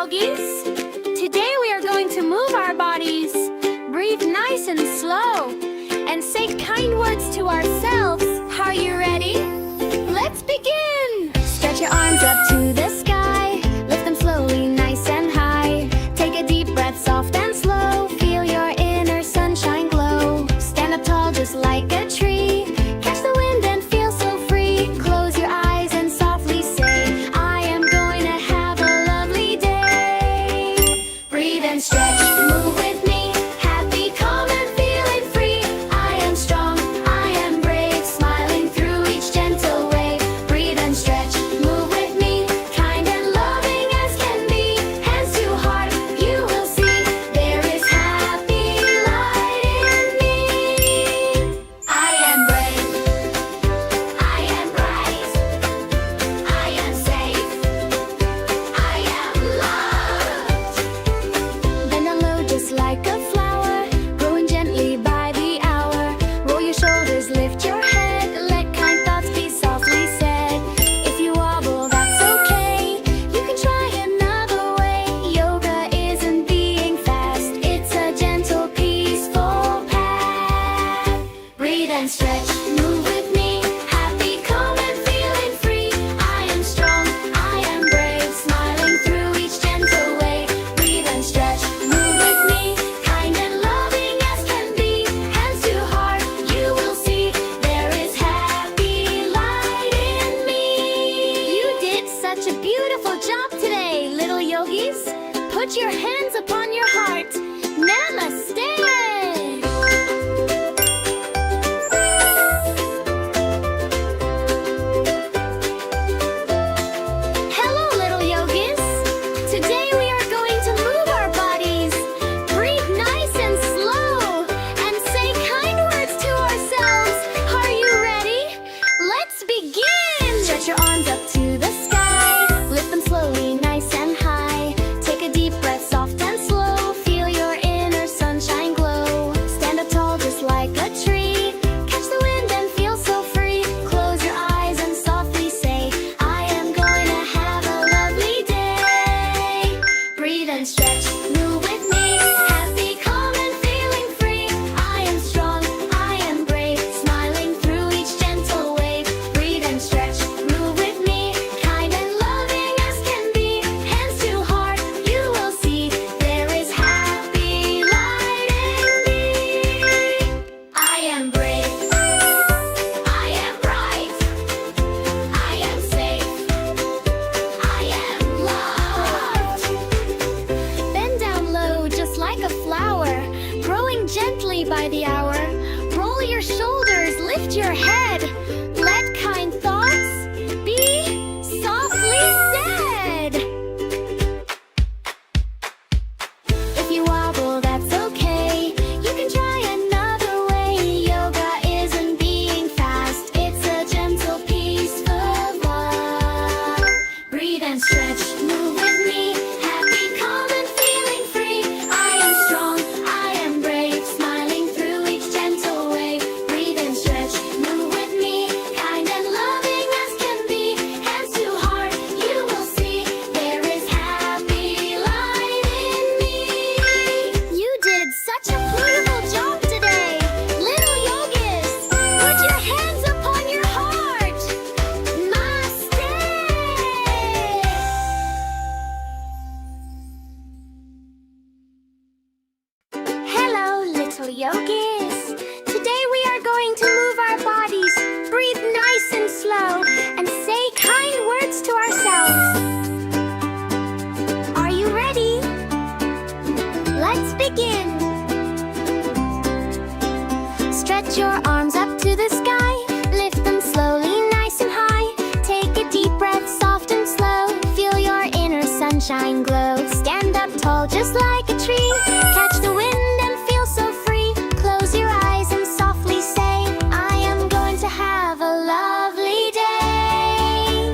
yogis! Today we are going to move our bodies. Breathe nice and slow and say kind words to ourselves. Are you ready? Let's begin! Stretch your arms up to the sky. Lift them slowly, nice and high. Take a deep breath, soft and slow. Feel your inner sunshine glow. Stand up tall just like a tree. Catch the wind and feel so free. Close your eyes and softly say, I am going to have a lovely day. Breathe and stretch, move with me. Happy, calm and feeling free. I am strong, I am brave. Smiling through each gentle wave. Breathe and stretch, move with me. Kind and loving as can be. Hands to heart, you will see. There is happy light in me. I am brave, I am bright, I am safe, I am loved. Bend down low just like a flower, growing gently by the hour. Roll your shoulders, lift your head. Let kind thoughts be softly said. If you wobble, that's okay. You can try another way. Yoga isn't being fast. It's a gentle, peaceful path. Breathe and stretch, move with me. Happy, calm and feeling free. I am strong, I am brave. Smiling through each gentle way. Breathe and stretch, move with me. Kind and loving as can be. Hands to heart, you will see. There is happy light in me. You did such a beautiful job today, little yogis. Put your hands upon your heart. Namaste. Hello, little yogis. Today we are going to move our bodies. Breathe nice and slow and say kind words to ourselves. Are you ready? Let's begin! Stretch your arms up to the sky. Lift them slowly, nice and high. Take a deep breath, soft and slow. Feel your inner sunshine glow. Stand up tall just like a tree. Catch the wind and feel so free. Close your eyes and softly say, I am going to have a lovely day. Breathe and stretch, move with me. Happy, calm and feeling free. I am strong, I am brave. Smiling through each gentle wave. Breathe and stretch, move with me. Kind and loving as can be. Hands to heart, you will see. There is happy light in me. I am brave, I am bright, I am safe, I am loved. Bend down low just like a flower, growing gently by the hour. Roll your shoulders, lift your head. Let kind thoughts be softly said. If you wobble, that's okay. You can try another way. Yoga isn't being fast. It's a gentle, peaceful love. Breathe and stretch, move with me. Happy, calm and feeling free. I am strong, I am brave. Smiling through each gentle wave. Breathe and stretch, move with me. Kind and loving as can be. Hands to heart, you will see. There is happy light in me. You did such a beautiful job today, little yogis. Put your hands upon your heart. Namaste. Hello, little yogis. Today we are going to move our bodies. Breathe nice and slow and say kind words to ourselves. Are you ready? Let's begin. Stretch your arms up to the sky. Lift them slowly, nice and high. Take a deep breath, soft and slow. Feel your inner sunshine glow. Stand up tall just like a tree. Catch the wind and feel so free. Close your eyes and softly say, I am going to have a lovely day.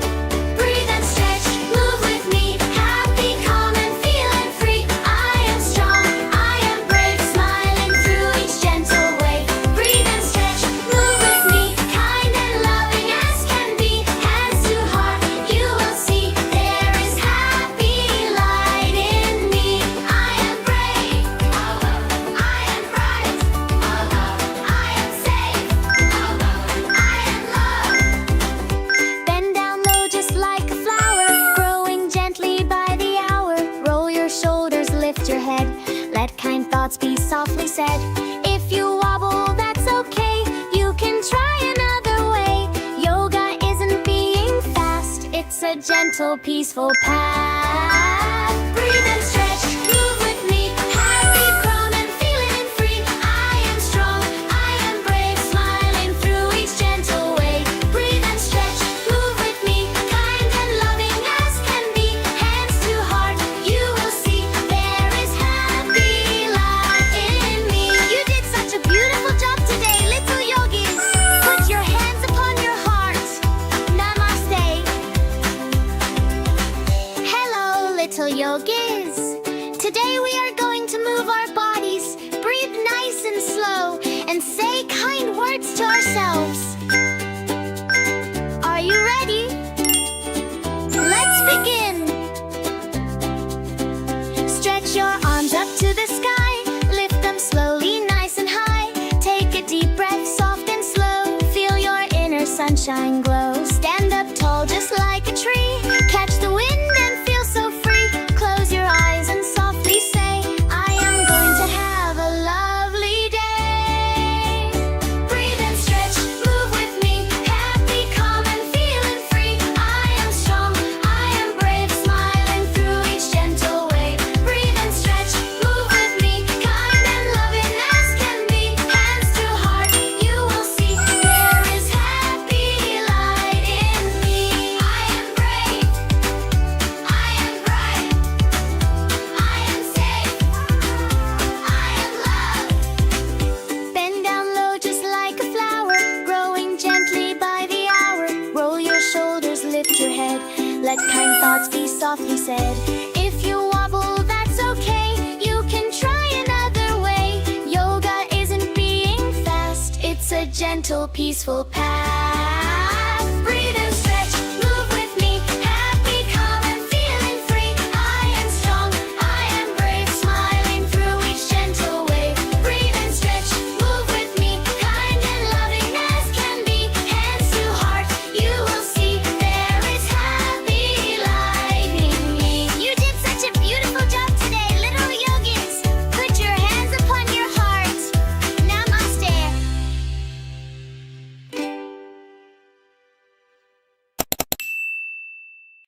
Breathe and stretch, move with me. Happy, calm and feeling free. I am strong, I am brave. Smiling through each gentle wave. Breathe and stretch, move with me. Kind and loving as can be. Hands to heart, you will see. There is happy light in softly said. If you wobble, that's okay. You can try another way. Yoga isn't being fast. It's a gentle, peaceful path. Breathe and stretch, move with me. Happy, calm, and feeling free. I am strong, I am brave, smiling through each gentle way. Breathe and stretch, move with me. Kind and loving as can be. Hands to heart, you will see there is happy light in me. You did such a beautiful job today, little yogis. Put your hands upon your heart. Namaste. Hello, little yogis. Today we are going to move our bodies, breathe nice and slow, and say kind words to ourselves. Are you ready? Let's begin. Stretch your arms up to the sky, lift them slowly, nice and high. Take a deep breath, soft and slow. Feel your inner sunshine glow. Stand up tall, just like a tree. Catch the wind and feel so free. Close your eyes and softly say, I am going to have a lovely day. Breathe and stretch, move with me. Happy, calm, and feeling free. I am strong, I am brave, smiling through each gentle way. Breathe and stretch, move with me. Kind and loving as can be. Hands to heart, you will see there is happy light in me. I am brave, I am bright, I am safe, I am loved. Bend down low just like a flower, growing gently by the hour. Roll your shoulders, lift your head. Let kind thoughts be softly said. If you wobble, that's okay. You can try another way. Yoga isn't being fast. It's a gentle, peaceful path.